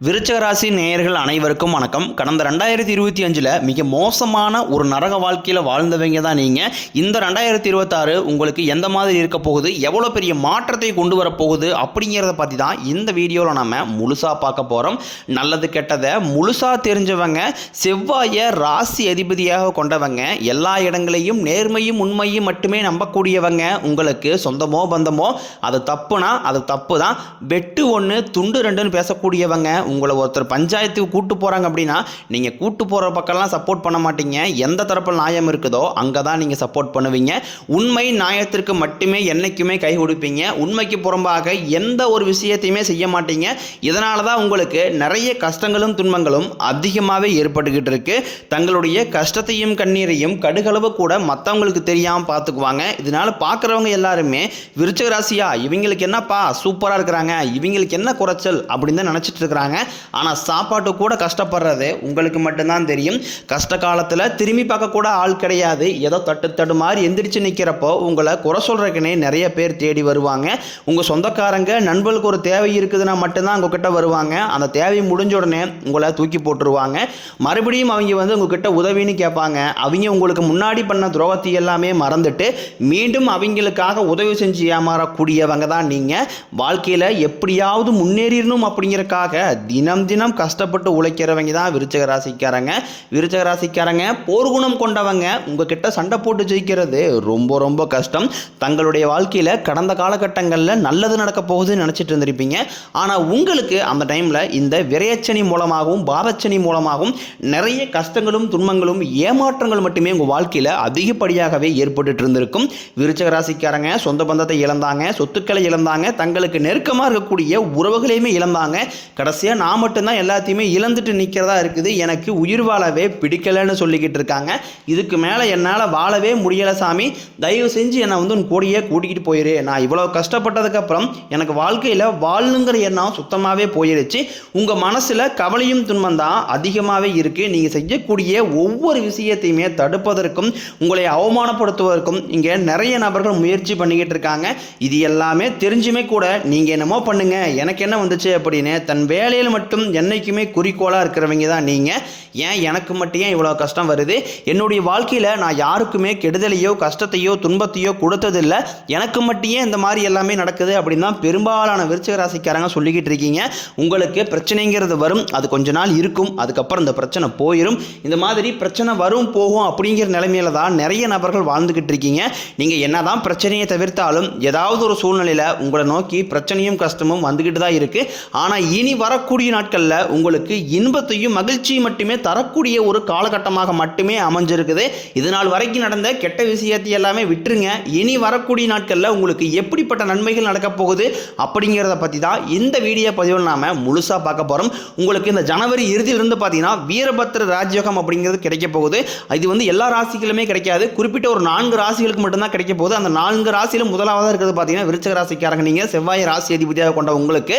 விருச்சிக ராசி நேயர்கள் அனைவருக்கும் வணக்கம். கடந்த 2025 மிக மோசமான ஒரு நரக வாழ்க்கையில் வாழ்ந்தவங்க தான் நீங்கள். இந்த 2026 உங்களுக்கு எந்த மாதிரி இருக்க போகுது, எவ்வளோ பெரிய மாற்றத்தை கொண்டு வரப்போகுது அப்படிங்கிறத பற்றி தான் இந்த வீடியோவில் நம்ம முழுசாக பார்க்க போகிறோம். நல்லது கெட்டதை முழுசாக தெரிஞ்சவங்க, செவ்வாயை ராசி அதிபதியாக கொண்டவங்க, எல்லா இடங்களையும் நேர்மையும் உண்மையும் மட்டுமே நம்பக்கூடியவங்க, உங்களுக்கு சொந்தமோ பந்தமோ அது தப்புனா அது தப்பு தான், வெட்டு ஒன்று துண்டு ரெண்டுன்னு பேசக்கூடியவங்க, உங்களை ஒருத்தர் பஞ்சாயத்துக்கு கூட்டு போகிறாங்க அப்படின்னா நீங்கள் கூட்டு போகிற பக்கம்லாம் சப்போர்ட் பண்ண மாட்டீங்க. எந்த தரப்பில் நியாயம் இருக்குதோ அங்கே தான் நீங்கள் சப்போர்ட் பண்ணுவீங்க. உண்மை நியாயத்திற்கு மட்டுமே என்றைக்குமே கை கொடுப்பீங்க. உண்மைக்கு புறம்பாக எந்த ஒரு விஷயத்தையுமே செய்ய மாட்டீங்க. இதனால தான் உங்களுக்கு நிறைய கஷ்டங்களும் துன்பங்களும் அதிகமாகவே ஏற்பட்டுக்கிட்டு இருக்கு. தங்களுடைய கஷ்டத்தையும் கண்ணீரையும் கடுகளவு கூட மற்றவங்களுக்கு தெரியாமல் பார்த்துக்குவாங்க. இதனால் பார்க்குறவங்க எல்லாருமே விருச்சிக ராசியா இவங்களுக்கு என்னப்பா சூப்பராக இருக்கிறாங்க, இவங்களுக்கு என்ன குறைச்சல் அப்படின்னு தான் நினச்சிட்டு இருக்கிறாங்க. ஆனால் சாப்பாட்டு கூட கஷ்டப்படுறது உங்களுக்கு மட்டும்தான் தெரியும். கஷ்ட காலத்தில் திரும்பி பார்க்க கூட ஆள் கிடையாது. ஏதோ தட்டு மாதிரி எந்திரிச்சு நிற்கிறப்போ உங்களை குறை சொல்கிறதுக்குனே நிறைய பேர் தேடி வருவாங்க. உங்கள் சொந்தக்காரங்க நண்பர்களுக்கு ஒரு தேவை இருக்குதுன்னா மட்டும்தான் உங்ககிட்ட வருவாங்க. அந்த தேவை முடிஞ்ச உடனே உங்களை தூக்கி போட்டுருவாங்க. மறுபடியும் அவங்க உங்ககிட்ட உதவின்னு கேட்பாங்க. அவங்க உங்களுக்கு முன்னாடி பண்ண துரோகத்தை எல்லாமே மறந்துட்டு மீண்டும் அவங்களுக்காக உதவி செஞ்சு ஏமாறக்கூடியவங்க தான் நீங்கள். வாழ்க்கையில் எப்படியாவது முன்னேறிடணும் அப்படிங்கிறக்காக தினம் தினம் கஷ்டப்பட்டு உழைக்கிறவங்க தான் விருச்சிக ராசிக்காரங்க. விருச்சிக ராசிக்காரங்க போர்க்குணம் கொண்டவங்க. உங்ககிட்ட சண்டை போட்டு ஜெயிக்கிறது ரொம்ப ரொம்ப கஷ்டம். தங்களுடைய வாழ்க்கையில் கடந்த காலகட்டங்களில் நல்லது நடக்க போகுதுன்னு நினச்சிட்டு இருந்திருப்பீங்க. ஆனால் உங்களுக்கு அந்த டைமில் இந்த விரையச்சனி மூலமாகவும் பாதச்சனி மூலமாகவும் நிறைய கஷ்டங்களும் துன்பங்களும் ஏமாற்றங்கள் மட்டுமே உங்கள் வாழ்க்கையில் அதிகப்படியாகவே ஏற்பட்டு இருந்திருக்கும். விருச்சிக ராசிக்காரங்க சொந்த பந்தத்தை இழந்தாங்க, சொத்துக்களை இழந்தாங்க, தங்களுக்கு நெருக்கமாக இருக்கக்கூடிய உறவுகளையுமே இழந்தாங்க. கடைசியாக நான் மட்டும்தான் எல்லாத்தையுமே இழந்துட்டு நிற்கிறதா இருக்குது, எனக்கு உயிர் வாழவே பிடிக்கலைன்னு சொல்லிக்கிட்டு இருக்காங்க. இதுக்கு மேலே என்னால் வாழவே முடியலை சாமி, தயவு செஞ்சு என்னை உன் கூடையே கூட்டிகிட்டு போயிரு. நான் இவ்வளோ கஷ்டப்பட்டதுக்கப்புறம் எனக்கு வாழ்க்கையில் வாழணுங்கிற எண்ணம் சுத்தமாகவே போயிடுச்சு. உங்கள் மனசில் கவலையும் துன்பம் தான் அதிகமாகவே இருக்குது. நீங்கள் செய்யக்கூடிய ஒவ்வொரு விஷயத்தையுமே தடுப்பதற்கும் உங்களை அவமானப்படுத்துவதற்கும் இங்கே நிறைய நபர்கள் முயற்சி பண்ணிக்கிட்டு இருக்காங்க. இது எல்லாமே தெரிஞ்சுமே கூட நீங்கள் என்னமோ பண்ணுங்க, எனக்கு என்ன வந்துச்சு அப்படின்னு தன் வேலையில் மட்டும் என்னைக்குமே குறிக்கோளாக இருக்கிறவங்க தான் நீங்கள். ஏன் எனக்கு மட்டும் ஏன் இவ்வளோ கஷ்டம் வருது, என்னுடைய வாழ்க்கையில் நான் யாருக்குமே கெடுதலையோ கஷ்டத்தையோ துன்பத்தையோ கொடுத்ததில்லை, எனக்கு மட்டும் ஏன் இந்த மாதிரி எல்லாமே நடக்குது அப்படின்னு தான் பெரும்பாலான விருச்சிக ராசிக்காரங்க சொல்லிக்கிட்டு இருக்கீங்க. உங்களுக்கு பிரச்சனைங்கிறது வரும், அது கொஞ்ச நாள் இருக்கும், அதுக்கப்புறம் இந்த பிரச்சனை போயிடும். இந்த மாதிரி பிரச்சனை வரும் போகும் அப்படிங்கிற நிலைமையில தான் நிறைய நபர்கள் வாழ்ந்துக்கிட்டு இருக்கீங்க. நீங்கள் என்ன தான் பிரச்சனையை தவிர்த்தாலும் ஏதாவது ஒரு சூழ்நிலையில் உங்களை நோக்கி பிரச்சனையும் கஷ்டமும் வந்துக்கிட்டு தான் இருக்குது. ஆனால் இனி வரக்கூடிய நாட்களில் உங்களுக்கு இன்பத்தையும் மகிழ்ச்சியும் மட்டுமே தரக்கூடிய ஒரு காலகட்டமாக மட்டுமே அமைஞ்சிருக்குது. இதனால் வரைக்கும் நடந்த கெட்ட விஷயத்தை எல்லாமே விட்டுருங்க. இனி வரக்கூடிய நாட்களில் உங்களுக்கு எப்படிப்பட்ட நன்மைகள் நடக்க போகுது அப்படிங்கிறத பற்றி தான் இந்த வீடியோ பதிவில் நாம் முழுசாக பார்க்க போகிறோம். உங்களுக்கு இந்த ஜனவரி இறுதியிலிருந்து பார்த்தீங்கன்னா வீரபத்திர ராஜயோகம் அப்படிங்கிறது கிடைக்க போகுது. இது எல்லா ராசிகளுமே கிடைக்காது, குறிப்பிட்ட ஒரு 4 ராசிகளுக்கு மட்டும்தான் கிடைக்க போகுது. அந்த 4 ராசியிலும் முதலாவதாக இருக்கிறது பார்த்தீங்கன்னா விருச்சிக ராசிக்காரங்க. நீங்கள் செவ்வாய் ராசி அதிபதியாக கொண்ட உங்களுக்கு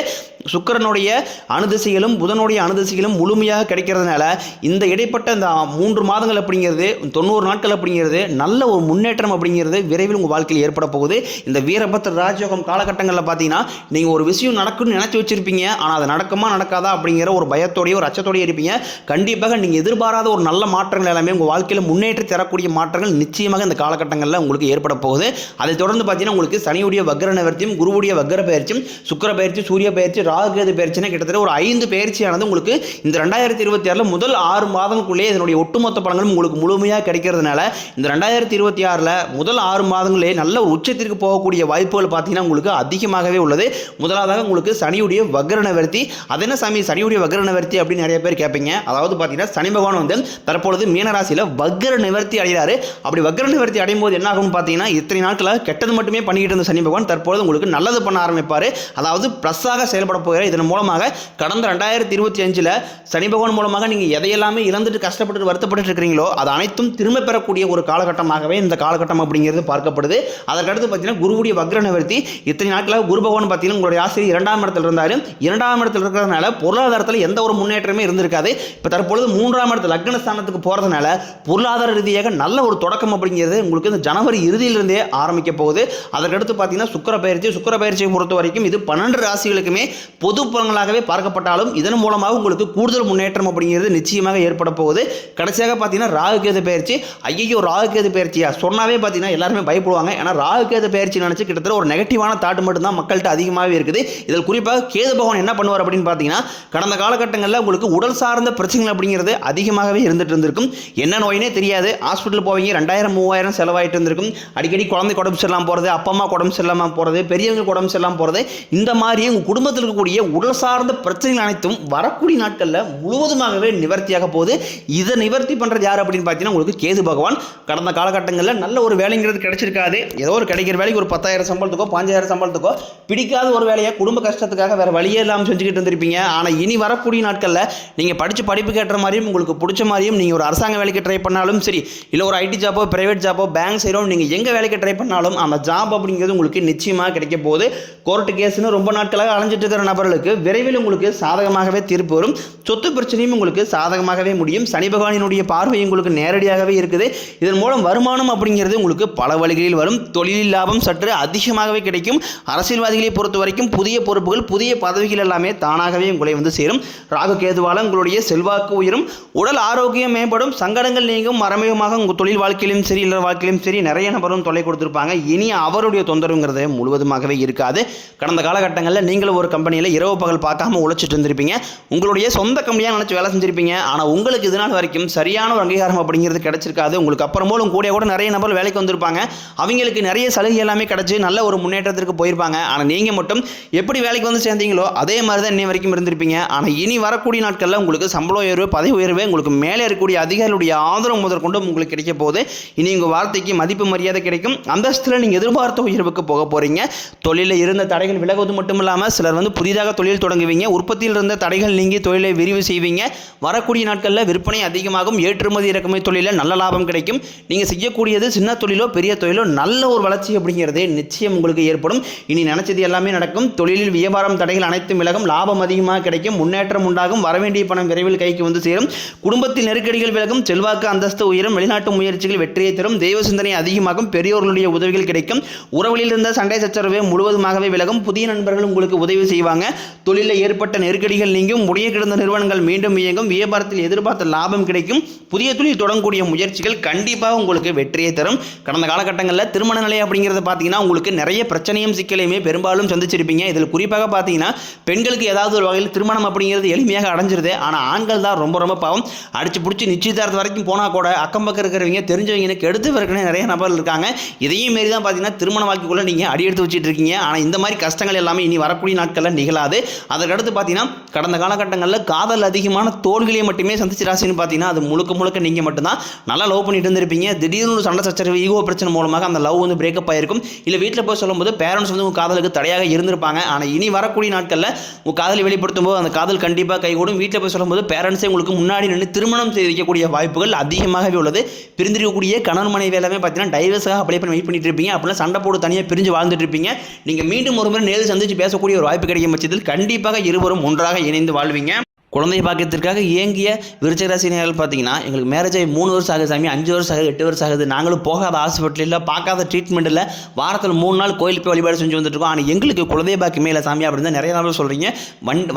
சுக்கிரனுடைய அணுதிசைகளும் புதனுடைய அணுதிசைகளும் முழுமையாக கிடைக்கிறதுனால இந்த இடைப்பட்ட இந்த 3 மாதங்கள் அப்படிங்கிறது 90 நாட்கள் அப்படிங்கிறது நல்ல ஒரு முன்னேற்றம் அப்படிங்கிறது விரைவில் உங்கள் வாழ்க்கையில் ஏற்பட போகுது. இந்த வீரபத்திர ராஜயோகம் காலகட்டங்களில் பார்த்தீங்கன்னா நீங்கள் ஒரு விஷயம் நடக்கும்னு நினச்சி வச்சிருப்பீங்க, ஆனால் அது நடக்குமா நடக்காதா அப்படிங்கிற ஒரு பயத்தோடையோ ஒரு அச்சத்தோடையோ இருப்பீங்க. கண்டிப்பாக நீங்கள் எதிர்பாராத ஒரு நல்ல மாற்றங்கள் எல்லாமே உங்கள் வாழ்க்கையில் முன்னேற்றி தரக்கூடிய மாற்றங்கள் நிச்சயமாக இந்த காலகட்டங்களில் உங்களுக்கு ஏற்பட போகுது. அதை தொடர்ந்து பார்த்தீங்கன்னா உங்களுக்கு சனியுடைய வக்ர நிவர்த்தியும் குருவுடைய வக்ர பயிற்சியும் சுக்கிர பயிற்சி சூரிய பயிற்சி ராகுகேது பயிற்சினா கிட்டத்தட்ட ஒரு 5 பயிற்சியானது உங்களுக்கு இந்த 2026 முதல் 6 மாதங்களுக்குள்ளே இதனுடைய ஒட்டுமொத்த பலன்களும் உங்களுக்கு முழுமையாக கிடைக்கிறதுனால இந்த 2026 முதல் 6 மாதங்களே நல்ல ஒரு உச்சத்திற்கு போகக்கூடிய வாய்ப்புகள் பார்த்தீங்கன்னா உங்களுக்கு அதிகமாகவே உள்ளது. முதலாவதாக உங்களுக்கு சனியுடைய வக்ர நிவர்த்தி. அது என்ன சாமி சனியுடைய வக்ர நிவர்த்தி அப்படின்னு நிறைய பேர் கேட்பீங்க. அதாவது பார்த்தீங்கன்னா சனி பகவான் தற்பொழுது மீனராசியில் வக்ர நிவர்த்தி அடைகிறாரு. அப்படி வக்ர நிவர்த்தி அடையும் போது என்ன ஆகும்னு பார்த்தீங்கன்னா இத்தனை நாட்களாக கெட்டது மட்டுமே பண்ணிக்கிட்டு இருந்த சனி பகவான் தற்பொழுது உங்களுக்கு நல்லது பண்ண ஆரம்பிப்பார். அதாவது ப்ளஸ்ஸாக செயல்பட போகிற இதன் மூலமாக கடந்த 2025 சனி பகவான் மூலமாக நீங்கள் எதையெல்லாமே இழந்துட்டு கஷ்டப்பட்டு வருத்தப்பட்டு இருக்கிறீங்களோ அது அனைத்தும் திரும்ப பெறக்கூடிய ஒரு காலகட்டமாகவே இந்த காலகட்டம் அப்படிங்கிறது பார்க்கப்படுது. அதற்கடுத்து பார்த்தீங்கன்னா குருவுடைய வக்ர நிவர்த்தி. இத்தனை நாட்களாக குரு பகவான் பார்த்தீங்கன்னா உங்களுடைய ஆசிரியர் 2ஆம் இடத்தில் இருந்தார். 2ஆம் இடத்தில் இருக்கிறதுனால பொருளாதாரத்தில் எந்த ஒரு முன்னேற்றமே இருந்திருக்காது. இப்போ தற்பொழுது 3ஆம் இடத்துல லக்னஸ்தானத்துக்கு போகிறதுனால பொருளாதார ரீதியாக நல்ல ஒரு தொடக்கம் அப்படிங்கிறது உங்களுக்கு இந்த ஜனவரி இறுதியிலிருந்தே ஆரம்பிக்க போகுது. அதற்கடுத்து பார்த்தீங்கன்னா சுக்கிர பயிற்சியை பொறுத்த வரைக்கும் இது 12 ராசிகளுக்குமே பொது பலன்களாகவே பார்க்க பாதுகாக்கப்பட்டாலும் இதன் மூலமாக உங்களுக்கு கூடுதல் முன்னேற்றம் அப்படிங்கிறது நிச்சயமாக ஏற்பட போகுது. கடைசியாக பார்த்தீங்கன்னா ராகுகேது பயிற்சி. ஐயோ ராகுகேது பயிற்சியா சொன்னாவே பார்த்தீங்கன்னா எல்லாருமே பயப்படுவாங்க. ஏன்னா ராகுகேது பயிற்சி நினச்சி கிட்டத்தட்ட ஒரு நெகட்டிவான தாட் மட்டும் தான் மக்கள்கிட்ட அதிகமாகவே இருக்குது. இதில் குறிப்பாக கேது பகவான் என்ன பண்ணுவார் அப்படின்னு பார்த்தீங்கன்னா கடந்த காலகட்டங்களில் உங்களுக்கு உடல் சார்ந்த பிரச்சனைகள் அப்படிங்கிறது அதிகமாகவே இருந்துட்டு இருந்திருக்கும். என்ன நோயினே தெரியாது, ஹாஸ்பிட்டல் போவீங்க 2000-3000 செலவாயிட்டு இருந்திருக்கும். அடிக்கடி குழந்தை உடம்பு சரியில்லாமல் போகிறது, அப்பா அம்மா உடம்பு சரியில்லாமல் போகிறது, பெரியவங்க உடம்பு சரியில்லாமல் போகிறது, இந்த மாதிரி உங்கள் குடும்பத்தில் இருக்கக்கூடிய உடல் சார்ந்த பிரச்சனைகள் அனைத்தும் வரக்கூடிய நாட்களில் முழுவதுமாகவே நிவர்த்தியாக போகுது. இதை நிவர்த்தி பண்ணுறது யார் அப்படின்னு பார்த்தீங்கன்னா உங்களுக்கு கேது பகவான். கடந்த காலகட்டங்களில் நல்ல ஒரு வேலைங்கிறது கிடைச்சிருக்காது. ஏதோ ஒரு கிடைக்கிற வேலைக்கு ஒரு 10,000 சம்பளத்துக்கோ 5,000 சம்பளத்துக்கோ பிடிக்காத ஒரு வேலையை குடும்ப கஷ்டத்துக்காக வேறு வழியே இல்லாமல் செஞ்சுக்கிட்டு இருந்திருப்பீங்க. ஆனால் இனி வரக்கூடிய நாட்களில் நீங்கள் படித்து படிப்பு கேட்டுற மாதிரியும் உங்களுக்கு பிடிச்ச மாதிரியும் நீங்கள் ஒரு அரசாங்க வேலைக்கு ட்ரை பண்ணாலும் சரி, இல்லை ஒரு ஐடி ஜாப்போ பிரைவேட் ஜாப்போ பேங்க் சைடோ நீங்கள் எங்கே வேலைக்கு ட்ரை பண்ணாலும் அந்த ஜாப் அப்படிங்கிறது உங்களுக்கு நிச்சயமாக கிடைக்க போகுது. கோர்ட்டு கேஸ்னு ரொம்ப நாட்களாக அலைஞ்சிட்டு இருக்கிற நபர்களுக்கு விரைவில் உங்களுக்கு சாதகமாகவே தீர்ப்பு வரும். சொத்து பிரச்சனையும் உங்களுக்கு சாதகமாகவே முடியும். சனி பகவானினுடைய பார்வை உங்களுக்கு நேரடியாகவே இருக்குது. இதன் மூலம் வருமானம் அப்படிங்கிறது உங்களுக்கு பல வழிகளில் வரும். தொழிலில் லாபம் சற்று அதிகமாகவே கிடைக்கும். அரசியல்வாதிகளை பொறுத்த வரைக்கும் புதிய பொறுப்புகள் புதிய பதவிகள் எல்லாமே தானாகவே உங்களை வந்து சேரும். ராகு கேதுவால உங்களுடைய செல்வாக்கு உயரும், உடல் ஆரோக்கியம் மேம்படும், சங்கடங்கள் நீங்கும். மறைமுகமாக உங்கள் தொழில் வாழ்க்கையிலும் சரி இல்லற வாழ்க்கையிலும் சரி நிறைய நபரும் தொல்லை கொடுத்துருப்பாங்க. இனி அவருடைய தொந்தரவுங்கிறது முழுவதுமாகவே இருக்காது. கடந்த காலகட்டங்களில் நீங்களும் ஒரு கம்பெனியில் இரவு பகல் பார்க்காம உழைச்சிட்டு இருந்திருப்பீங்க. உங்களுடைய சொந்த கம்பெனியாக நினச்சி வேலை செஞ்சிருப்பீங்க. ஆனால் உங்களுக்கு இதனால் வரைக்கும் சரியான ஒரு அங்கீகாரம் அப்படிங்கிறது கிடைச்சிருக்காது. உங்களுக்கு அப்புறமோலும் கூட நிறைய நபர் வேலைக்கு வந்திருப்பாங்க. அவங்களுக்கு நிறைய சலுகை எல்லாமே கிடைச்சி நல்ல ஒரு முன்னேற்றத்திற்கு போயிருப்பாங்க. ஆனால் நீங்கள் மட்டும் எப்படி வேலைக்கு வந்து சேர்ந்தீங்களோ அதே மாதிரி தான் இன்னை வரைக்கும் இருந்திருப்பீங்க. ஆனால் இனி வரக்கூடிய நாட்களில் உங்களுக்கு சம்பள உயர்வு பதவி உயர்வு உங்களுக்கு மேலே இருக்கக்கூடிய அதிகாரிகளுடைய ஆதரவு முதற்கொண்டு உங்களுக்கு கிடைக்க போகுது. இனி உங்கள் வார்த்தைக்கு மதிப்பு மரியாதை கிடைக்கும். அந்தஸ்தில் நீங்கள் எதிர்பார்த்த உயர்வுக்கு போக போகிறீங்க. தொழிலில் இருந்த தடைகள் விலகுவது மட்டும் இல்லாமல் சிலர் வந்து புதிதாக தொழில் தொடங்குவீங்க. உற்பத்தியில் இருந்த தடைகள் நீங்கி தொழிலை விரிவு செய்வீங்க. வரக்கூடிய நாட்களில் விற்பனை அதிகமாகும். ஏற்றுமதி இறக்குமதி தொழிலில் நல்ல லாபம் கிடைக்கும். நீங்கள் செய்யக்கூடியது சின்ன தொழிலோ பெரிய தொழிலோ நல்ல ஒரு வளர்ச்சி அப்படிங்கிறது நிச்சயம் உங்களுக்கு ஏற்படும். இனி நினைச்சது எல்லாமே நடக்கும். தொழிலில் வியாபாரம் தடைகள் அனைத்தும் விலகும். லாபம் அதிகமாக கிடைக்கும். முன்னேற்றம் உண்டாகும். வரவேண்டிய பணம் விரைவில் கைக்கு வந்து சேரும். குடும்பத்தில் நெருக்கடிகள் விலகும். செல்வாக்கு அந்தஸ்து உயரும். வெளிநாட்டு முயற்சிகள் வெற்றியை தரும். தெய்வ சிந்தனை அதிகமாகும். பெரியோர்களுடைய உதவிகள் கிடைக்கும். உறவுகளில் இருந்த சண்டை சச்சரவு முழுவதுமாகவே விலகும். புதிய நண்பர்கள் உங்களுக்கு உதவி செய்வாங்க. தொழிலில் ஏற்பட்ட நெருக்கடிகள் நீங்கும். முடிய கிடந்த நிறுவனங்கள் மீண்டும் இயங்கும். வியாபாரத்தில் எதிர்பார்த்த லாபம் கிடைக்கும். புதிய தொழில் தொடங்கக்கூடிய முயற்சிகள் கண்டிப்பாக உங்களுக்கு வெற்றியை தரும். கடந்த காலகட்டங்களில் திருமண நிலை அப்படிங்கிறத பார்த்தீங்கன்னா உங்களுக்கு நிறைய பிரச்சனையும் சிக்கலையுமே பெரும்பாலும் சந்திச்சிருப்பீங்க. இதில் குறிப்பாக பார்த்தீங்கன்னா பெண்களுக்கு ஏதாவது ஒரு வகையில் திருமணம் அப்படிங்கிறது எளிமையாக அடைஞ்சிருது. ஆனால் ஆண்கள் தான் ரொம்ப ரொம்ப பாவம். அடிச்சு பிடிச்சி நிச்சயதார்த்தம் வரைக்கும் போனால் கூட அக்கம் பக்கம் இருக்கிறவங்க தெரிஞ்சவங்களுக்கு எடுத்து வரக்கனே நிறைய நபர்கள் இருக்காங்க. இதையும் மாரி தான் பார்த்தீங்கன்னா திருமண வாழ்க்கைக்குள்ளே நீங்கள் அடி எடுத்து வச்சுட்டு இருக்கீங்க. ஆனால் இந்த மாதிரி கஷ்டங்கள் எல்லாமே இனி வரக்கூடிய நாட்களில் நிகழாது. அதற்கடுத்து பார்த்தீங்கன்னா கடந்த காலகட்டங்களில் காதல் அதிகமான தோல்விகளை மட்டுமே சந்திச்சு ராசின்னு பார்த்தீங்கன்னா அது முழுக்க முழுக்க நீங்கள் மட்டும்தான் நல்லா லவ் பண்ணிட்டு இருந்திருப்பீங்க. திடீர்னு ஒரு சண்டை சச்சரவு ஈகோ பிரச்சனை மூலமாக அந்த லவ் வந்து பிரேக்கப் ஆயிருக்கும். இல்லை வீட்டில் போய் சொல்லும்போது பேரண்ட்ஸ் வந்து உங்கள் காதலுக்கு தடையாக இருந்திருப்பாங்க. ஆனால் இனி வரக்கூடிய நாட்களில் உங்கள் காதலை வெளிப்படுத்தும் போது அந்த காதல் கண்டிப்பாக கைகூடும். வீட்டில் போய் சொல்லும்போது பேரண்ட்ஸே உங்களுக்கு முன்னாடி நின்று திருமணம் செய்து வைக்கக்கூடிய வாய்ப்புகள் அதிகமாகவே உள்ளது. பிரிந்திருக்கக்கூடிய கணவன் மனைவி எல்லாமே பார்த்தீங்கன்னா டைவர்ஸாக அப்ளை பண்ணி வெயிட் பண்ணிட்டு இருப்பீங்க. அப்படின்னா சண்டை போட்டு தனியாக பிரிஞ்சு வாழ்ந்துட்டு இருப்பீங்க. நீங்கள் மீண்டும் ஒரு முறை நேரில் சந்திச்சு பேசக்கூடிய ஒரு வாய்ப்பு கிடைக்கும் பட்சத்தில் கண்டிப்பாக இருவரும் ஒன்றாக இணைந்து வாழ்வீங்க. குழந்தை பாக்கியத்திற்காக இயங்கிய விருச்சிக ராசினியர்கள் பார்த்தீங்கன்னா எங்களுக்கு மேரேஜ் ஆகி 3 வருஷம் ஆகுது சாமி, 5 வருஷம் ஆகுது, 8 வருஷம் ஆகுது, நாங்களும் போகாத ஹாஸ்பிட்டல் இல்லை, பார்க்காத ட்ரீட்மெண்ட் இல்லை, வாரத்தில் 3 நாள் கோயிலுக்கு போய் வழிபாடு செஞ்சு வந்துட்டுருக்கோம். ஆனால் எங்களுக்கு குழந்தை பாக்கியமே இல்லை சாமி அப்படின்னு தான் நிறைய நாள் சொல்கிறீங்க.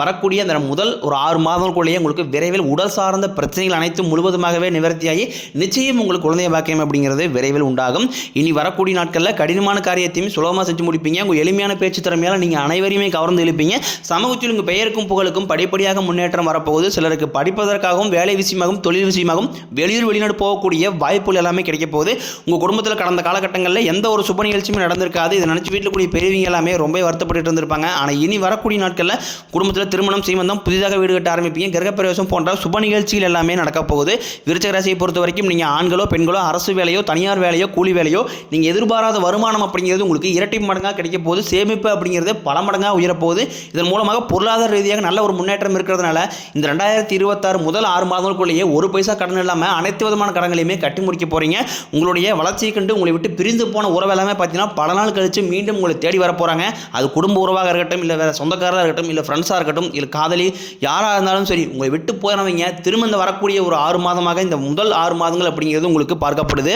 வரக்கூடிய அந்த முதல் ஒரு 6 மாதங்களுக்குள்ளேயே உங்களுக்கு விரைவில் உடல் சார்ந்த பிரச்சனைகள் அனைத்தும் முழுவதுமாகவே நிவர்த்தியாகி நிச்சயம் உங்களுக்கு குழந்தை பாக்கியம் அப்படிங்கிறது விரைவில் உண்டாகும். இனி வரக்கூடிய நாட்களில் கடினமான காரியத்தையும் சுலபமாக செஞ்சு முடிப்பீங்க. உங்கள் எளிமையான பேச்சு திறமையால் நீங்கள் அனைவரையுமே கவர்ந்து எழுப்பீங்க. சமூகத்தில் உங்கள் பெயருக்கும் புகழுக்கும் படிப்படியாக முன்னேற்றம் வரப்போகுது. சிலருக்கு படிப்பதற்காகவும் வேலை விஷயமாகவும் தொழில் விஷயமாகவும் வெளியூர் வெளிநாடு போகக்கூடிய வாய்ப்புகள் எல்லாமே கிடைக்க போகுது. உங்கள் குடும்பத்தில் கடந்த காலகட்டங்களில் எந்த ஒரு சுப நிகழ்ச்சியுமே நடந்திருக்காது. இதை நினச்சி வீட்டில் கூடிய பெரியவங்க எல்லாமே ரொம்ப வருத்தப்பட்டு இருந்திருப்பாங்க. ஆனால் இனி வரக்கூடிய நாட்களில் குடும்பத்தில் திருமணம் சீமந்தம் புதிதாக வீடு கட்ட ஆரம்பிப்பீங்க. கிரகப்பிரவேசம் போன்ற சுப நிகழ்ச்சிகள் எல்லாமே நடக்க போகுது. விருச்சிக ராசியை பொறுத்த வரைக்கும் நீங்கள் ஆண்களோ பெண்களோ அரசு வேலையோ தனியார் வேலையோ கூலி வேலையோ நீங்கள் எதிர்பாராத வருமானம் அப்படிங்கிறது உங்களுக்கு இரட்டை மடங்காக கிடைக்க போகுது. சேமிப்பு அப்படிங்கிறது பல மடங்காக உயரப்போகுது. இதன் மூலமாக பொருளாதார ரீதியாக நல்ல ஒரு முன்னேற்றம் இருக்கிறதுனால இந்த 2026 முதல் 6 மாதங்களுக்குள்ளேயே ஒரு பைசா கடன் இல்லாமல் அனைத்து விதமான கடன்களையுமே கட்டி முடிக்க போகிறீங்க. உங்களுடைய வளர்ச்சியை கண்டு உங்களை விட்டு பிரிந்து போன உறவு எல்லாமே பார்த்தீங்கன்னா பல நாள் கழித்து மீண்டும் உங்களை தேடி வர போகிறாங்க. அது குடும்ப உறவாக இருக்கட்டும், இல்லை வேறு சொந்தக்காரராக இருக்கட்டும், இல்லை ஃப்ரெண்ட்ஸாக இருக்கட்டும், இல்லை காதலி யாராக இருந்தாலும் சரி, உங்களை விட்டு போயினவங்க திரும்ப இந்த வரக்கூடிய ஒரு 6 மாதமாக இந்த முதல் 6 மாதங்கள் அப்படிங்கிறது உங்களுக்கு பார்க்கப்படுது.